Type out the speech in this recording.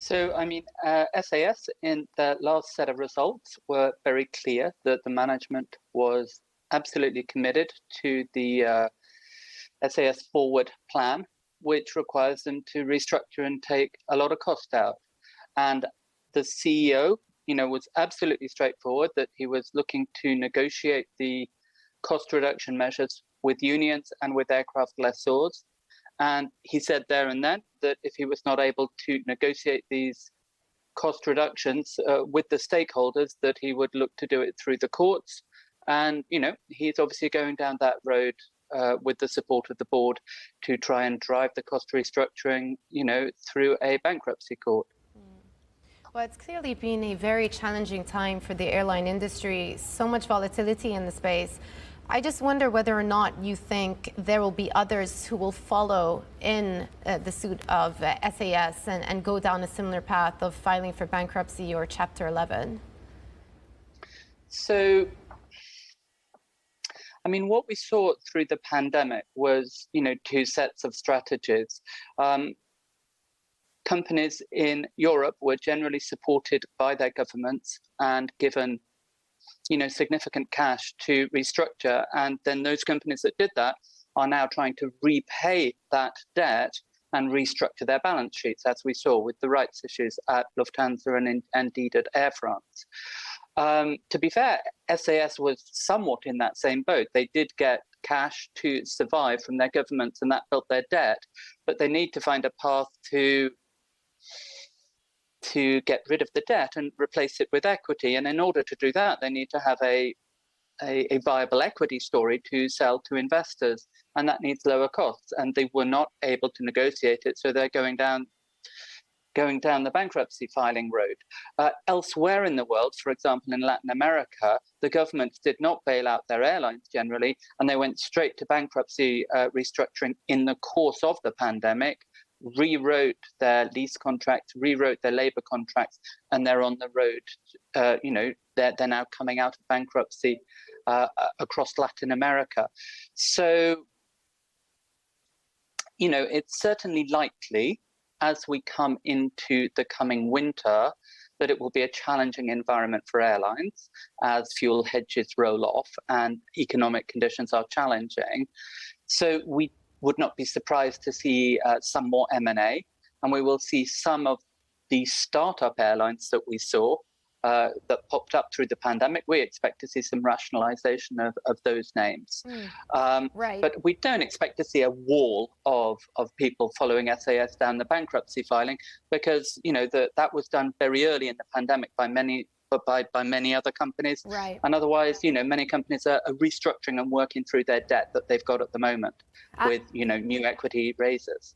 SAS in their last set of results were very clear that the management was absolutely committed to the SAS forward plan, which requires them to restructure and take a lot of cost out. And the CEO, was absolutely straightforward that he was looking to negotiate the cost reduction measures with unions and with aircraft lessors. And he said there and then that if he was not able to negotiate these cost reductions with the stakeholders, that he would look to do it through the courts. And, he's obviously going down that road with the support of the board to try and drive the cost restructuring, through a bankruptcy court. Well, it's clearly been a very challenging time for the airline industry, so much volatility in the space. I just wonder whether or not you think there will be others who will follow in the suit of SAS and go down a similar path of filing for bankruptcy or Chapter 11. So, what we saw through the pandemic was, two sets of strategies. Companies in Europe were generally supported by their governments and given significant cash to restructure. And then those companies that did that are now trying to repay that debt and restructure their balance sheets, as we saw with the rights issues at Lufthansa and indeed at Air France. To be fair, SAS was somewhat in that same boat. They did get cash to survive from their governments and that built their debt, but they need to find a path to get rid of the debt and replace it with equity. And in order to do that, they need to have a viable equity story to sell to investors, and that needs lower costs. And they were not able to negotiate it, so they're going down the bankruptcy filing road. Elsewhere in the world, for example, in Latin America, the governments did not bail out their airlines generally, and they went straight to bankruptcy restructuring in the course of the pandemic, rewrote their lease contracts, rewrote their labor contracts, and they're on the road. They're now coming out of bankruptcy across Latin America. So, it's certainly likely as we come into the coming winter that it will be a challenging environment for airlines as fuel hedges roll off and economic conditions are challenging. So we would not be surprised to see some more M&A, and we will see some of the startup airlines that we saw that popped up through the pandemic. We expect to see some rationalization of those names. Right. But we don't expect to see a wall of people following SAS down the bankruptcy filing, because that was done very early in the pandemic by many other companies. Right. And otherwise, many companies are restructuring and working through their debt that they've got at the moment with, new equity raises.